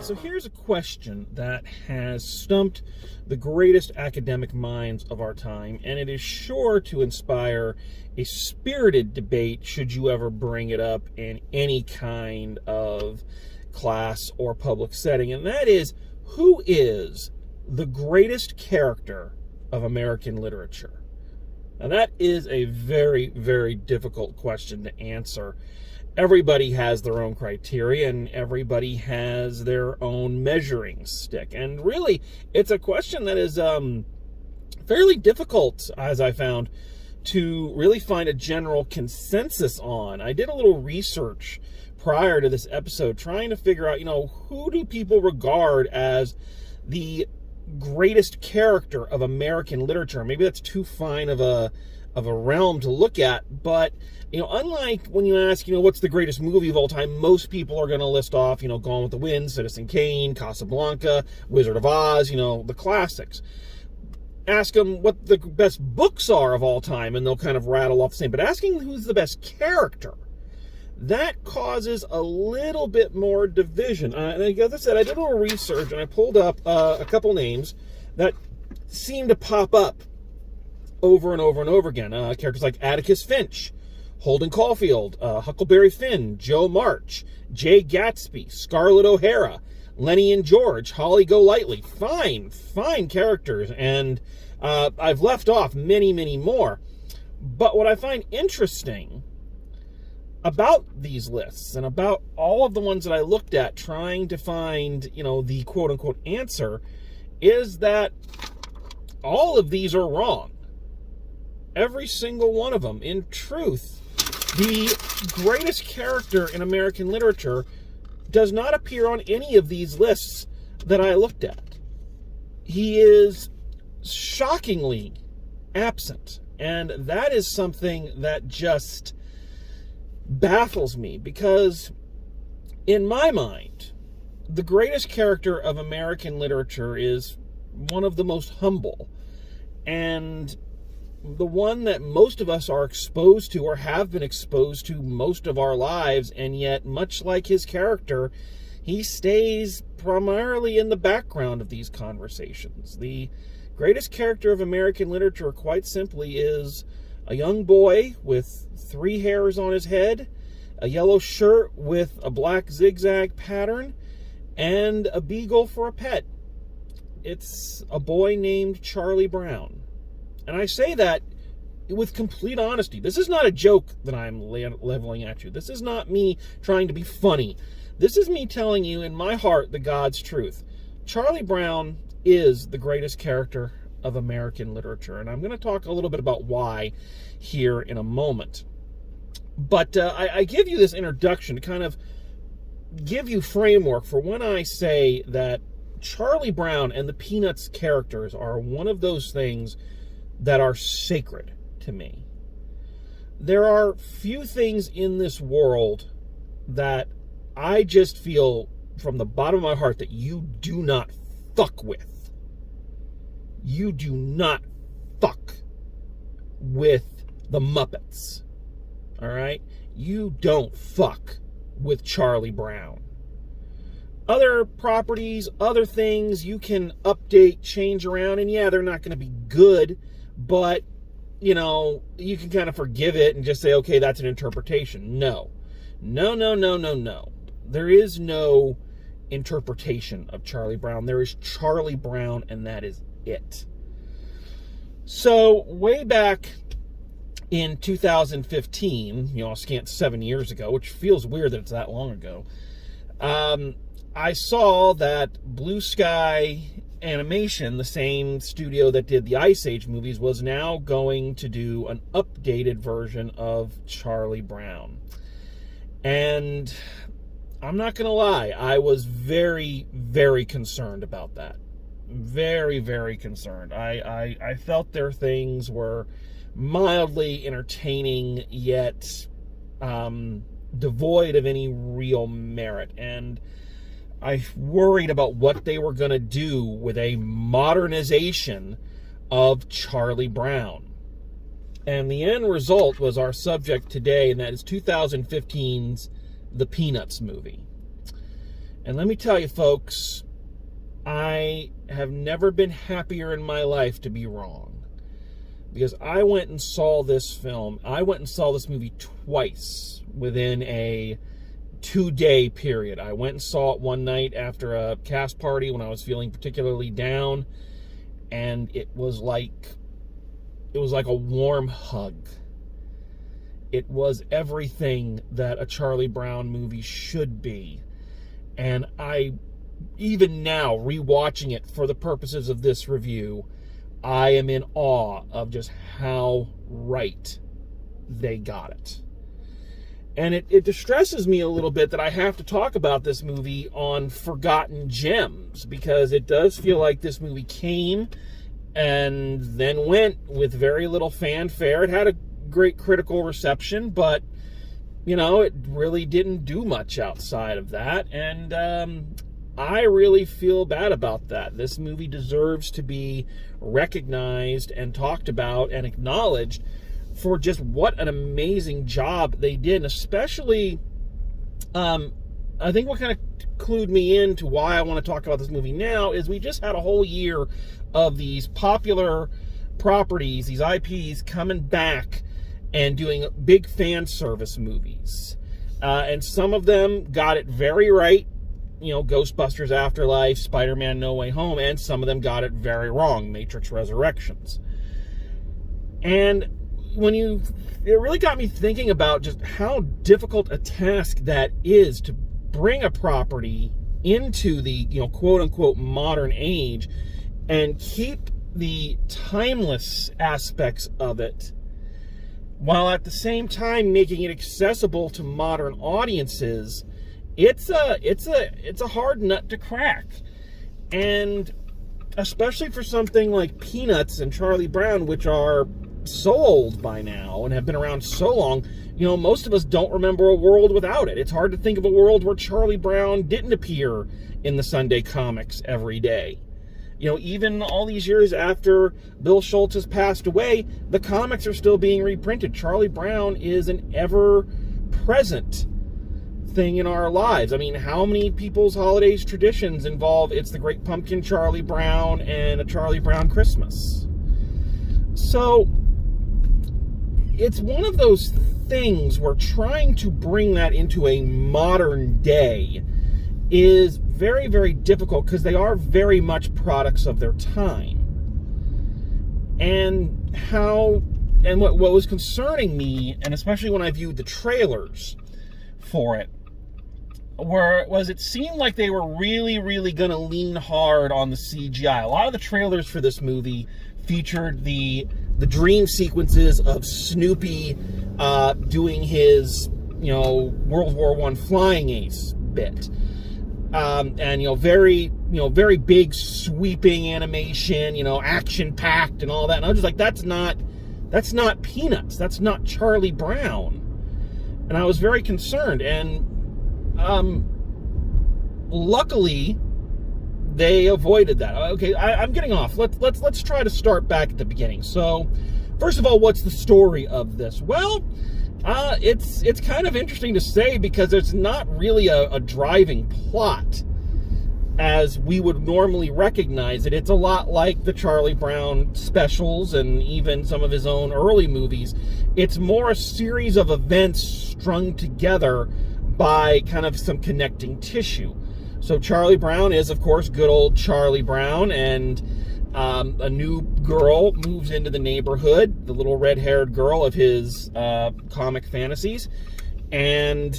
right, so here's a question that has stumped the greatest academic minds of our time, and it is sure to inspire a spirited debate should you ever bring it up in any kind of class or public setting, and that is, who is the greatest character of American literature? Now, that is a very, very difficult question to answer. Everybody has their own criteria, and everybody has their own measuring stick. And really, it's a question that is fairly difficult, as I found, to really find a general consensus on. I did a little research prior to this episode trying to figure out, who do people regard as the greatest character of American literature? Maybe that's too fine of a realm to look at, but unlike when you ask, what's the greatest movie of all time, most people are going to list off, Gone with the Wind, Citizen Kane, Casablanca, Wizard of Oz, the classics. Ask them what the best books are of all time, and they'll kind of rattle off the same. But asking who's the best character, that causes a little bit more division. And as I said, I did a little research, and I pulled up a couple names that seem to pop up over and over and over again. Characters like Atticus Finch, Holden Caulfield, Huckleberry Finn, Joe March, Jay Gatsby, Scarlett O'Hara, Lenny and George, Holly Golightly. Fine characters, and I've left off many, many more. But what I find interesting about these lists, and about all of the ones that I looked at trying to find, the quote-unquote answer, is that all of these are wrong. Every single one of them. In truth, the greatest character in American literature does not appear on any of these lists that I looked at. He is shockingly absent, and that is something that just baffles me, because in my mind, the greatest character of American literature is one of the most humble, and the one that most of us are exposed to, or have been exposed to most of our lives, and yet, much like his character, he stays primarily in the background of these conversations. The greatest character of American literature, quite simply, is a young boy with 3 hairs on his head, a yellow shirt with a black zigzag pattern, and a beagle for a pet. It's a boy named Charlie Brown. And I say that with complete honesty. This is not a joke that I'm leveling at you. This is not me trying to be funny. This is me telling you in my heart the God's truth. Charlie Brown is the greatest character of American literature. And I'm going to talk a little bit about why here in a moment. But I give you this introduction to kind of give you framework for when I say that Charlie Brown and the Peanuts characters are one of those things that are sacred to me. There are few things in this world that I just feel from the bottom of my heart that you do not fuck with. You do not fuck with the Muppets. All right? You don't fuck with Charlie Brown. Other properties, other things you can update, change around, and yeah, they're not going to be good, but, you can kind of forgive it and just say, okay, that's an interpretation. No. There is no interpretation of Charlie Brown. There is Charlie Brown, and that is it. So, way back in 2015, a scant 7 years ago, which feels weird that it's that long ago, I saw that Blue Sky Animation, the same studio that did the Ice Age movies, was now going to do an updated version of Charlie Brown. And I'm not going to lie, I was very, very concerned about that. Very, very concerned. I felt their things were mildly entertaining, yet devoid of any real merit. And I worried about what they were going to do with a modernization of Charlie Brown. And the end result was our subject today, and that is 2015's The Peanuts movie. And let me tell you, folks, I have never been happier in my life to be wrong. Because I went and saw this film. I went and saw this movie twice within a 2-day period. I went and saw it one night after a cast party when I was feeling particularly down. And it was like a warm hug. It was everything that a Charlie Brown movie should be. And I, even now, rewatching it for the purposes of this review, I am in awe of just how right they got it. And it distresses me a little bit that I have to talk about this movie on Forgotten Gems, because it does feel like this movie came and then went with very little fanfare. It had a great critical reception, but, you know, it really didn't do much outside of that. And I really feel bad about that. This movie deserves to be recognized and talked about and acknowledged for just what an amazing job they did. And especially, I think what kind of clued me into why I want to talk about this movie now is we just had a whole year of these popular properties, these IPs coming back and doing big fan service movies. And some of them got it very right, you know, Ghostbusters Afterlife, Spider-Man No Way Home, and some of them got it very wrong, Matrix Resurrections. And it really got me thinking about just how difficult a task that is to bring a property into the, you know, quote-unquote modern age and keep the timeless aspects of it while at the same time making it accessible to modern audiences. It's a hard nut to crack. And especially for something like Peanuts and Charlie Brown, which are so old by now and have been around so long, you know, most of us don't remember a world without it. It's hard to think of a world where Charlie Brown didn't appear in the Sunday comics every day. You know, even all these years after Bill Schultz has passed away, the comics are still being reprinted. Charlie Brown is an ever-present thing in our lives. I mean, how many people's holidays traditions involve It's the Great Pumpkin, Charlie Brown, and a Charlie Brown Christmas? So, it's one of those things where trying to bring that into a modern day is very, very difficult because they are very much products of their time. And what was concerning me, and especially when I viewed the trailers for it, it seemed like they were really, really going to lean hard on the CGI. A lot of the trailers for this movie featured the dream sequences of Snoopy doing his, you know, World War I flying ace bit. And, you know, very big sweeping animation, you know, action packed and all that. And I was just like, that's not Peanuts. That's not Charlie Brown. And I was very concerned. And, luckily they avoided that. Okay, I'm getting off. Let's try to start back at the beginning. So, first of all, what's the story of this? Well, it's kind of interesting to say because it's not really a driving plot as we would normally recognize it. It's a lot like the Charlie Brown specials and even some of his own early movies. It's more a series of events strung together by kind of some connecting tissue. So Charlie Brown is, of course, good old Charlie Brown, and a new girl moves into the neighborhood, the little red-haired girl of his comic fantasies. And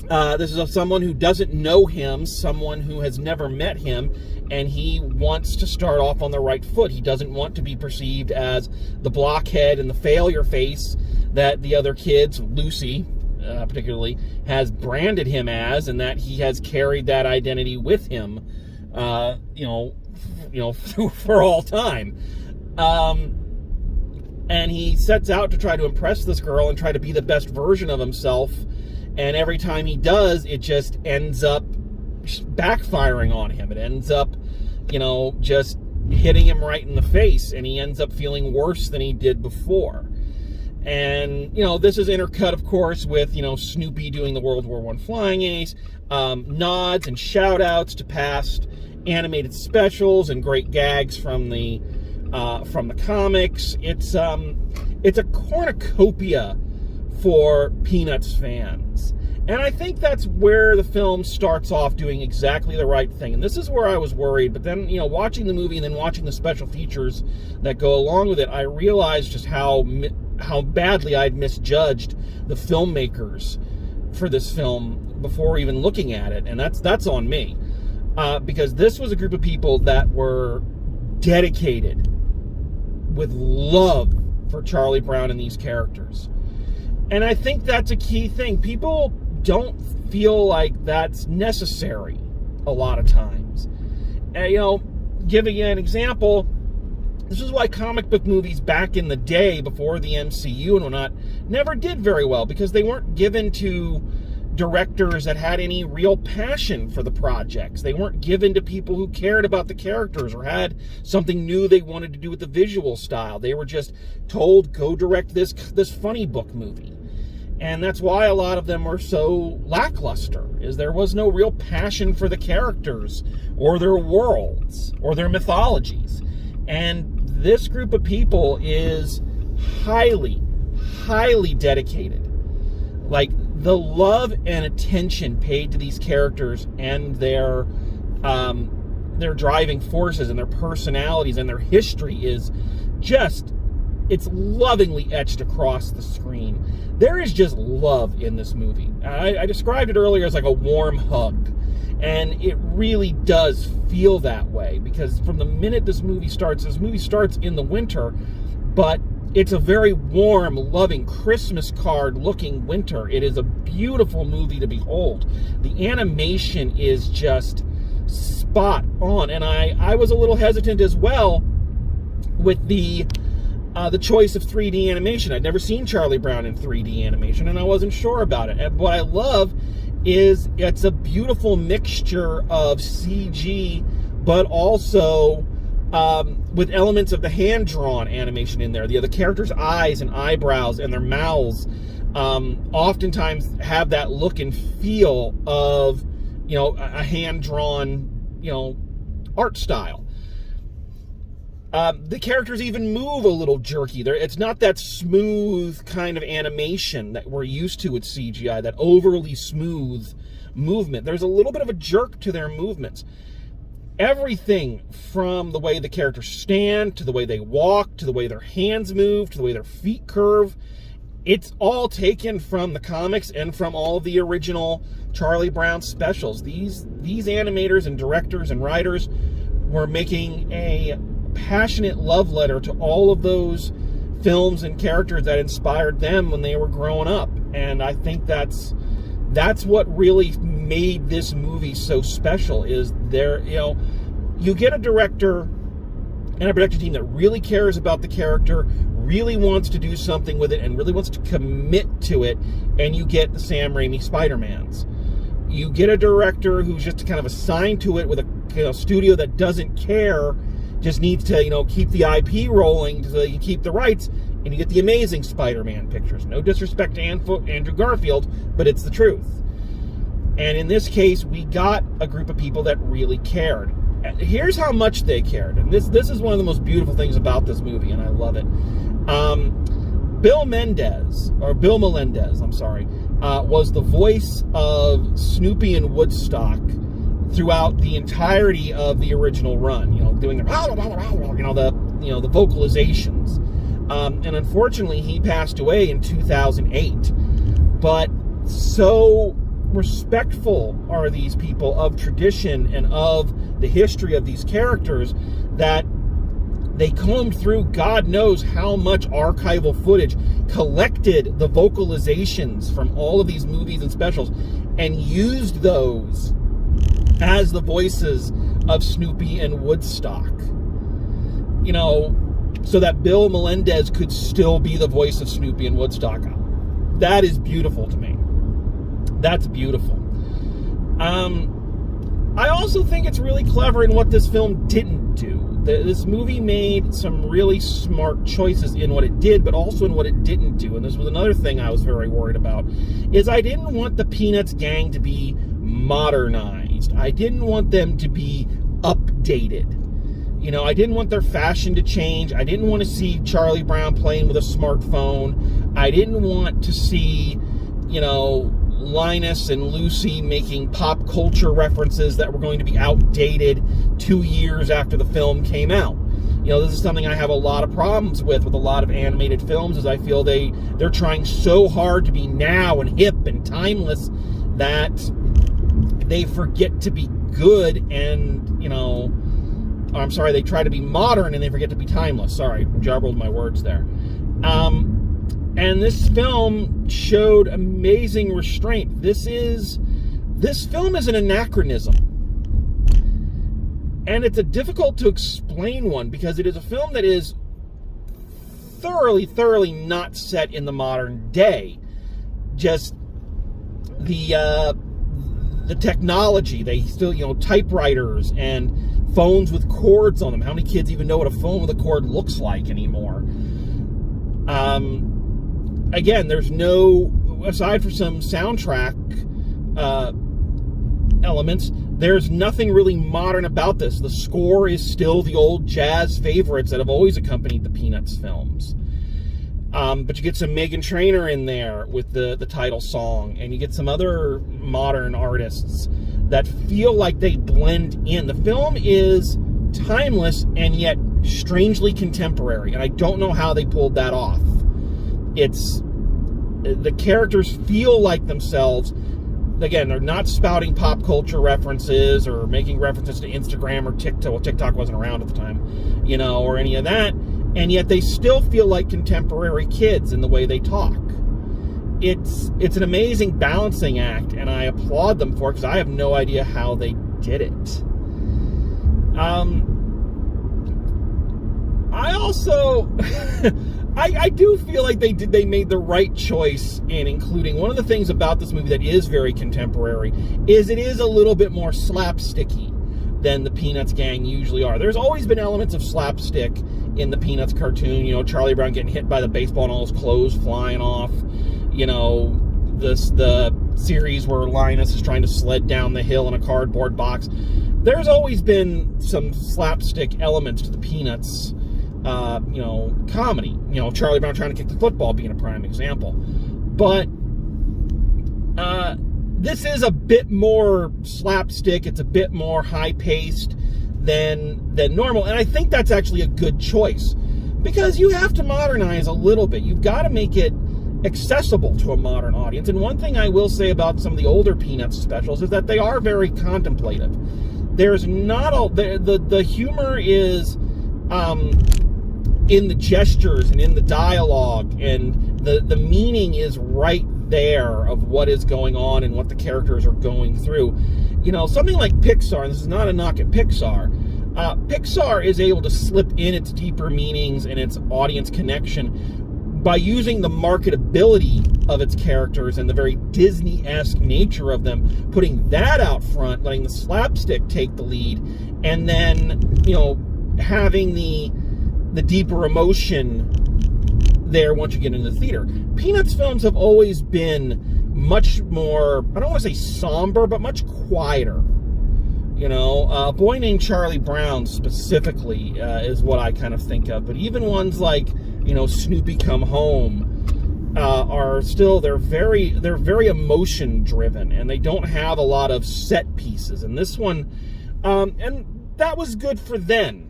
this is someone who doesn't know him, someone who has never met him, and he wants to start off on the right foot. He doesn't want to be perceived as the blockhead and the failure face that the other kids, Lucy particularly, has branded him as, and that he has carried that identity with him, for all time. And he sets out to try to impress this girl and try to be the best version of himself. And every time he does, it just ends up backfiring on him. It ends up, just hitting him right in the face, and he ends up feeling worse than he did before. And, this is intercut, of course, with, Snoopy doing the World War I flying ace, nods and shout-outs to past animated specials and great gags from the comics. It's a cornucopia for Peanuts fans. And I think that's where the film starts off doing exactly the right thing. And this is where I was worried. But then, watching the movie and then watching the special features that go along with it, I realized just how badly I'd misjudged the filmmakers for this film before even looking at it. And that's on me. Because this was a group of people that were dedicated with love for Charlie Brown and these characters. And I think that's a key thing. People don't feel like that's necessary a lot of times. And, giving you an example, this is why comic book movies back in the day, before the MCU and whatnot, never did very well, because they weren't given to directors that had any real passion for the projects. They weren't given to people who cared about the characters or had something new they wanted to do with the visual style. They were just told, go direct this funny book movie. And that's why a lot of them were so lackluster, is there was no real passion for the characters or their worlds or their mythologies. And this group of people is highly, highly dedicated. Like, the love and attention paid to these characters and their driving forces and their personalities and their history is just, it's lovingly etched across the screen. There is just love in this movie. I described it earlier as like a warm hug. And it really does feel that way, because from the minute this movie starts in the winter, but it's a very warm, loving, Christmas card looking winter. It is a beautiful movie to behold. The animation is just spot on. And I was a little hesitant as well with the choice of 3D animation. I'd never seen Charlie Brown in 3D animation, and I wasn't sure about it. And what I love is it's a beautiful mixture of CG, but also with elements of the hand-drawn animation in there. The characters' eyes and eyebrows and their mouths oftentimes have that look and feel of, a hand-drawn, art style. The characters even move a little jerky. It's not that smooth kind of animation that we're used to with CGI, that overly smooth movement. There's a little bit of a jerk to their movements. Everything from the way the characters stand, to the way they walk, to the way their hands move, to the way their feet curve, it's all taken from the comics and from all of the original Charlie Brown specials. These animators and directors and writers were making a passionate love letter to all of those films and characters that inspired them when they were growing up. And I think that's what really made this movie so special, is you get a director and a production team that really cares about the character, really wants to do something with it, and really wants to commit to it, and you get the Sam Raimi Spider-Mans. You get a director who's just kind of assigned to it with a studio that doesn't care, just needs to, keep the IP rolling so you keep the rights, and you get the Amazing Spider-Man pictures. No disrespect to Andrew Garfield, but it's the truth. And in this case, we got a group of people that really cared. Here's how much they cared. And this is one of the most beautiful things about this movie, and I love it. Bill Melendez, was the voice of Snoopy and Woodstock throughout the entirety of the original run, doing the vocalizations. And unfortunately, he passed away in 2008. But so respectful are these people of tradition and of the history of these characters that they combed through God knows how much archival footage, collected the vocalizations from all of these movies and specials, and used those as the voices of Snoopy and Woodstock. So that Bill Melendez could still be the voice of Snoopy and Woodstock. That is beautiful to me. That's beautiful. I also think it's really clever in what this film didn't do. This movie made some really smart choices in what it did, but also in what it didn't do. And this was another thing I was very worried about, is I didn't want the Peanuts gang to be modernized. I didn't want them to be updated. You know, I didn't want their fashion to change. I didn't want to see Charlie Brown playing with a smartphone. I didn't want to see, you know, Linus and Lucy making pop culture references that were going to be outdated 2 years after the film came out. You know, this is something I have a lot of problems with a lot of animated films, is I feel they're trying so hard to be now and hip and timeless that they forget to be good and, you know, I'm sorry, they try to be modern and they forget to be timeless. Sorry, jabbled my words there. And this film showed amazing restraint. This film is an anachronism. And it's a difficult to explain one, because it is a film that is thoroughly not set in the modern day. Just the technology, they still, you know, typewriters and phones with cords on them. How many kids even know what a phone with a cord looks like anymore? Again, there's no, aside for some soundtrack elements, there's nothing really modern about this. The score is still the old jazz favorites that have always accompanied the Peanuts films. But you get some Meghan Trainor in there with the title song, and you get some other modern artists that feel like they blend in. The film is timeless and yet strangely contemporary, and I don't know how they pulled that off. The characters feel like themselves. Again, they're not spouting pop culture references or making references to Instagram or TikTok. Well, TikTok wasn't around at the time, you know, or any of that. And yet they still feel like contemporary kids in the way they talk. It's an amazing balancing act, and I applaud them for it, because I have no idea how they did it. I also I do feel like they made the right choice in including, one of the things about this movie that is very contemporary is it is a little bit more slapsticky than the Peanuts gang usually are. There's always been elements of slapstick in the Peanuts cartoon. You know, Charlie Brown getting hit by the baseball and all his clothes flying off. You know, the series where Linus is trying to sled down the hill in a cardboard box. There's always been some slapstick elements to the Peanuts, you know, comedy. You know, Charlie Brown trying to kick the football being a prime example. But this is a bit more slapstick. It's a bit more high-paced than normal. And I think that's actually a good choice, because you have to modernize a little bit. You've got to make it accessible to a modern audience. And one thing I will say about some of the older Peanuts specials is that they are very contemplative. There's not the humor is in the gestures and in the dialogue, and the meaning is right there of what is going on and what the characters are going through. You know, something like Pixar, and this is not a knock at Pixar, Pixar is able to slip in its deeper meanings and its audience connection by using the marketability of its characters and the very Disney-esque nature of them, putting that out front, letting the slapstick take the lead, and then, you know, having the deeper emotion there once you get into the theater. Peanuts films have always been much more, I don't want to say somber, but much quieter. You know, A Boy Named Charlie Brown specifically is what I kind of think of. But even ones like, you know, Snoopy Come Home are still, they're very emotion driven, and they don't have a lot of set pieces. And this one, and that was good for them.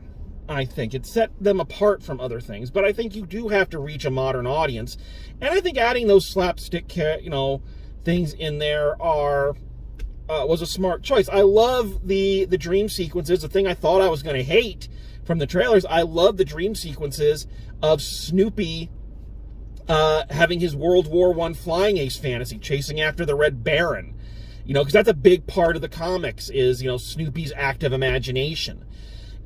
I think it set them apart from other things, but I think you do have to reach a modern audience, and I think adding those slapstick, you know, things in there was a smart choice. I love the dream sequences. The thing I thought I was going to hate from the trailers, I love the dream sequences of Snoopy having his World War I flying ace fantasy, chasing after the Red Baron. You know, because that's a big part of the comics is, you know, Snoopy's active imagination.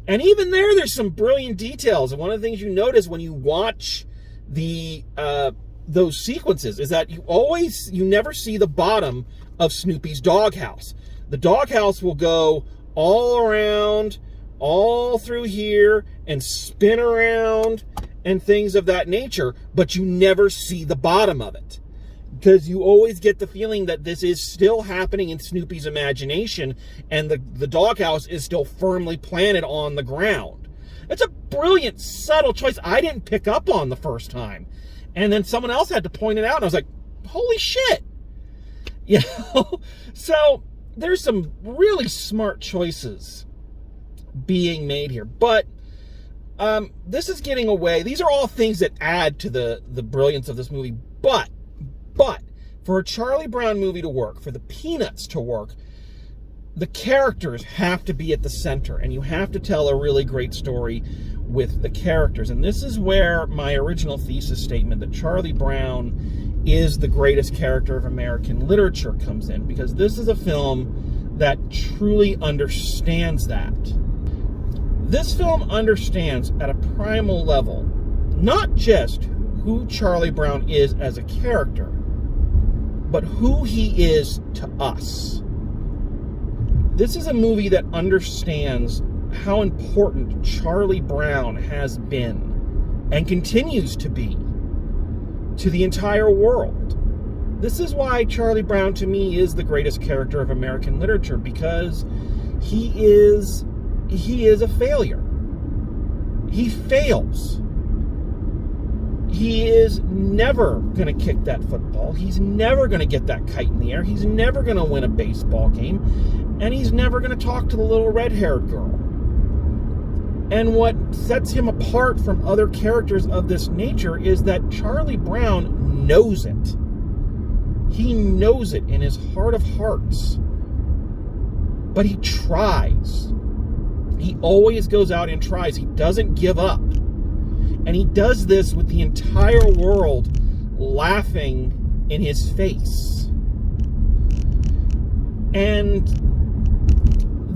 And even there's some brilliant details. And one of the things you notice when you watch those sequences is that you never see the bottom of Snoopy's doghouse. The doghouse will go all around, all through here, and spin around, and things of that nature, but you never see the bottom of it. Because you always get the feeling that this is still happening in Snoopy's imagination, and the doghouse is still firmly planted on the ground. It's a brilliant, subtle choice I didn't pick up on the first time. And then someone else had to point it out, and I was like, holy shit. You know? So there's some really smart choices being made here. But this is getting away. These are all things that add to the brilliance of this movie. But for a Charlie Brown movie to work, for the Peanuts to work, the characters have to be at the center, and you have to tell a really great story with the characters. And this is where my original thesis statement that Charlie Brown is the greatest character of American literature comes in, because this is a film that truly understands that. This film understands at a primal level not just who Charlie Brown is as a character, but who he is to us. This is a movie that understands how important Charlie Brown has been and continues to be to the entire world. This is why Charlie Brown, to me, is the greatest character of American literature, because he is a failure. He fails. He is never going to kick that football. He's never going to get that kite in the air. He's never going to win a baseball game. And he's never going to talk to the little red-haired girl. And what sets him apart from other characters of this nature is that Charlie Brown knows it. He knows it in his heart of hearts. But he tries. He always goes out and tries. He doesn't give up. And he does this with the entire world laughing in his face. And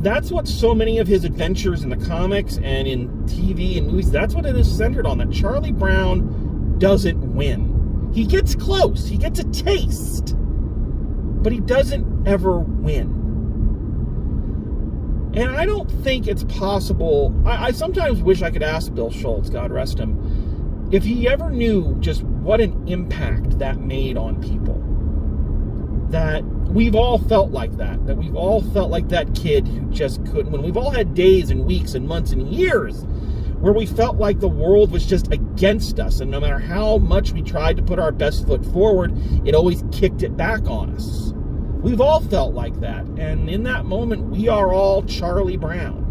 that's what so many of his adventures in the comics and in TV and movies, that's what it is centered on, that Charlie Brown doesn't win. He gets close. He gets a taste. But he doesn't ever win. And I don't think it's possible. I sometimes wish I could ask Bill Schultz, God rest him, if he ever knew just what an impact that made on people. That we've all felt like that. That we've all felt like that kid who just couldn't win. We've all had days and weeks and months and years where we felt like the world was just against us. And no matter how much we tried to put our best foot forward, it always kicked it back on us. We've all felt like that, and in that moment, we are all Charlie Brown.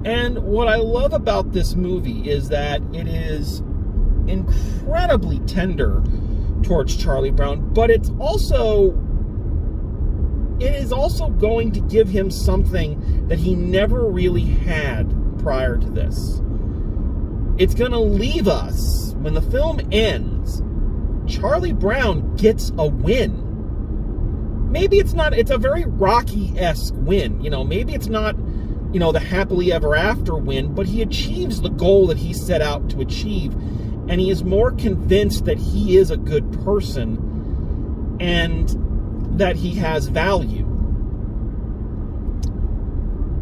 And what I love about this movie is that it is incredibly tender towards Charlie Brown, but it is also going to give him something that he never really had prior to this. It's going to leave us, when the film ends, Charlie Brown gets a win. Maybe it's a very Rocky-esque win. Maybe it's not, the happily ever after win, but he achieves the goal that he set out to achieve. And he is more convinced that he is a good person and that he has value.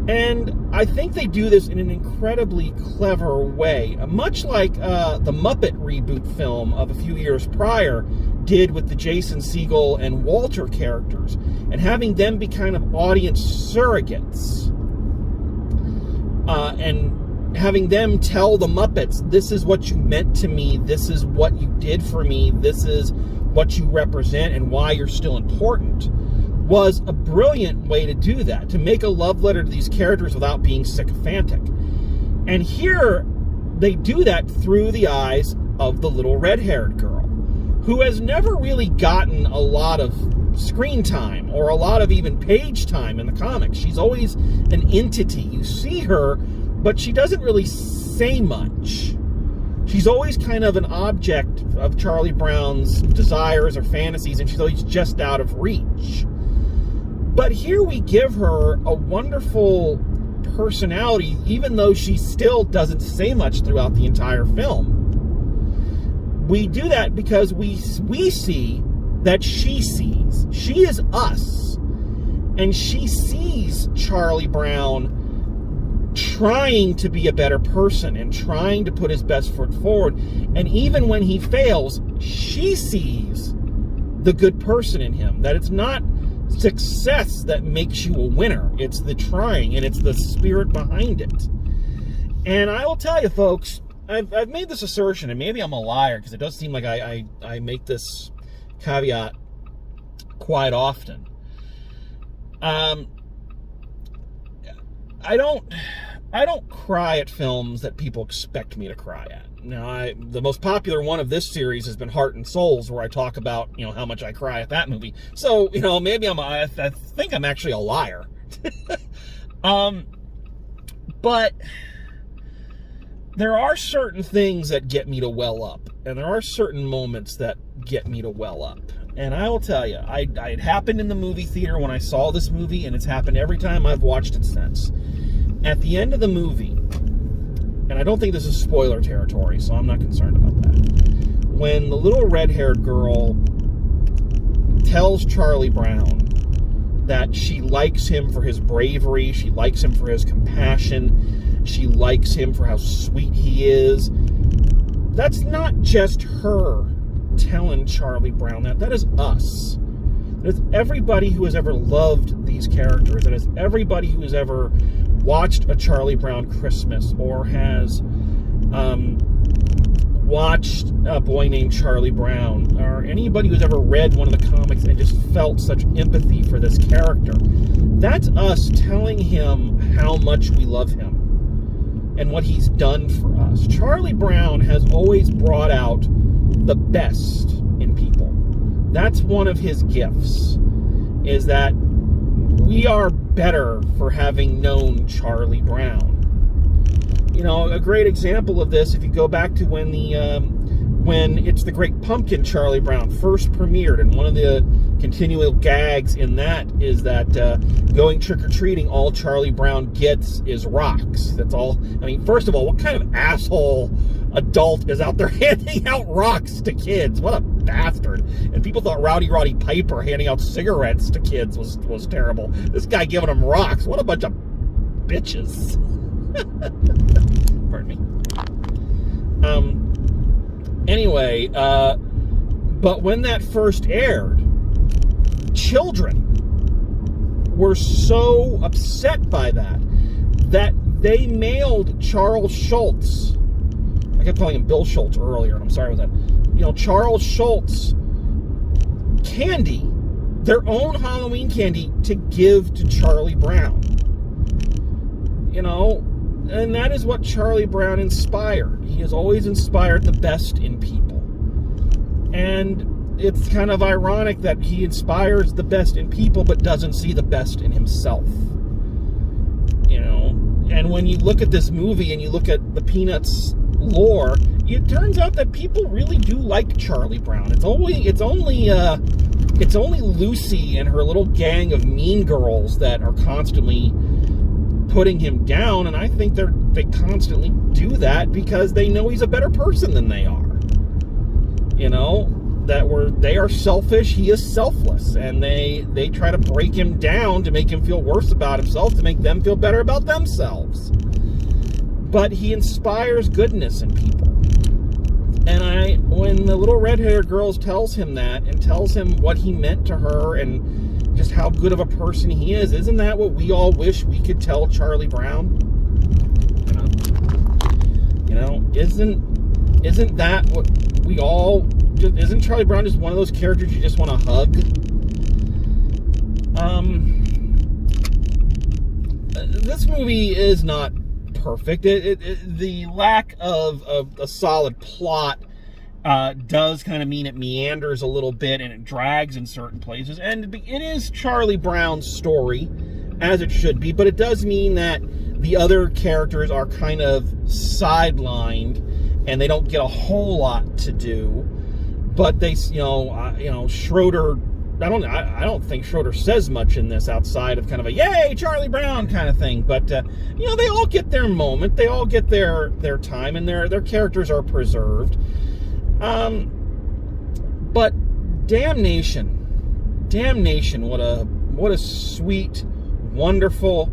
And I think they do this in an incredibly clever way, much like the Muppet reboot film of a few years prior did with the Jason Segel and Walter characters, and having them be kind of audience surrogates, and having them tell the Muppets, this is what you meant to me, this is what you did for me, this is what you represent and why you're still important, was a brilliant way to do that, to make a love letter to these characters without being sycophantic. And here, they do that through the eyes of the little red-haired girl, who has never really gotten a lot of screen time, or a lot of even page time in the comics. She's always an entity. You see her, but she doesn't really say much. She's always kind of an object of Charlie Brown's desires or fantasies, and she's always just out of reach. But here we give her a wonderful personality, even though she still doesn't say much throughout the entire film. We do that because we see that she sees. She is us. And she sees Charlie Brown trying to be a better person and trying to put his best foot forward. And even when he fails, she sees the good person in him. That it's not success that makes you a winner. It's the trying, and it's the spirit behind it. And I will tell you, folks, I've made this assertion, and maybe I'm a liar, because it does seem like I make this caveat quite often. I don't cry at films that people expect me to cry at. Now, the most popular one of this series has been Heart and Souls, where I talk about, how much I cry at that movie. So, maybe I think I'm actually a liar. But there are certain things that get me to well up, and there are certain moments that get me to well up. And I will tell you, it happened in the movie theater when I saw this movie, and it's happened every time I've watched it since. At the end of the movie, and I don't think this is spoiler territory, so I'm not concerned about that, when the little red-haired girl tells Charlie Brown that she likes him for his bravery, she likes him for his compassion, she likes him for how sweet he is, that's not just her telling Charlie Brown that. That is us. That is everybody who has ever loved these characters. That is everybody who has ever watched A Charlie Brown Christmas, or has watched A Boy Named Charlie Brown, or anybody who's ever read one of the comics and just felt such empathy for this character. That's us telling him how much we love him and what he's done for us. Charlie Brown has always brought out the best in people. That's one of his gifts, is that we are better for having known Charlie Brown. A great example of this, if you go back to when It's the Great Pumpkin Charlie Brown first premiered, and one of the continual gags in that is that going trick-or-treating, all Charlie Brown gets is rocks. That's all. I mean, first of all, what kind of asshole adult is out there handing out rocks to kids? What a bastard. And people thought Rowdy Roddy Piper handing out cigarettes to kids was terrible. This guy giving them rocks. What a bunch of bitches. Pardon me. Anyway, but when that first aired, children were so upset by that they mailed Charles Schultz, I kept calling him Bill Schultz earlier, and I'm sorry about that, Charles Schultz candy, their own Halloween candy, to give to Charlie Brown. And that is what Charlie Brown inspired. He has always inspired the best in people. And it's kind of ironic that he inspires the best in people but doesn't see the best in himself. And when you look at this movie and you look at the Peanuts lore, it turns out that people really do like Charlie Brown. It's only Lucy and her little gang of mean girls that are constantly putting him down, and I think they constantly do that because they know he's a better person than they are. They are selfish, he is selfless, and they try to break him down to make him feel worse about himself, to make them feel better about themselves. But he inspires goodness in people. And when the little red-haired girl tells him that, and tells him what he meant to her, and just how good of a person he is, isn't that what we all wish we could tell Charlie Brown? Isn't that what we all... Isn't Charlie Brown just one of those characters you just want to hug? This movie is not perfect. The lack of a solid plot does kind of mean it meanders a little bit and it drags in certain places. And it is Charlie Brown's story, as it should be, but it does mean that the other characters are kind of sidelined and they don't get a whole lot to do. But they, Schroeder, I don't think Schroeder says much in this outside of kind of a yay Charlie Brown kind of thing. But they all get their moment, they all get their time, and their characters are preserved. But Damnation. Damnation. What a sweet, wonderful,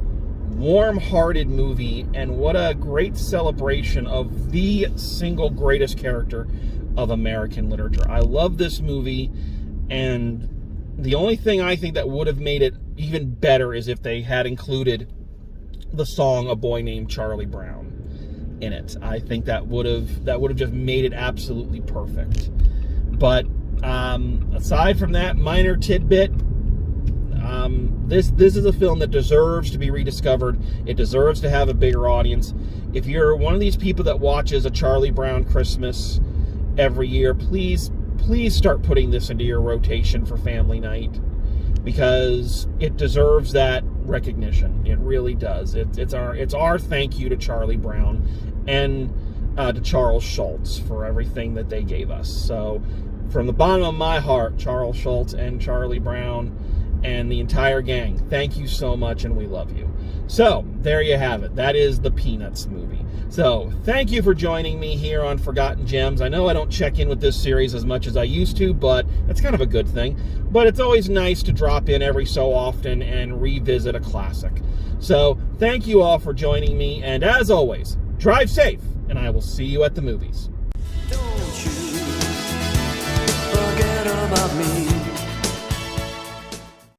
warm-hearted movie, and what a great celebration of the single greatest character of American literature. I love this movie, and the only thing I think that would have made it even better is if they had included the song "A Boy Named Charlie Brown" in it. I think that would have just made it absolutely perfect. But aside from that minor tidbit, this is a film that deserves to be rediscovered. It deserves to have a bigger audience. If you're one of these people that watches A Charlie Brown Christmas every year, please start putting this into your rotation for family night, because it deserves that recognition. It really does. It's our thank you to Charlie Brown and to Charles Schulz for everything that they gave us. So from the bottom of my heart, Charles Schulz and Charlie Brown and the entire gang, thank you so much, and we love you. So there you have it. That is the Peanuts movie. So thank you for joining me here on Forgotten Gems. I know I don't check in with this series as much as I used to, but that's kind of a good thing. But it's always nice to drop in every so often and revisit a classic. So thank you all for joining me, and as always, drive safe, and I will see you at the movies. Don't you forget about me.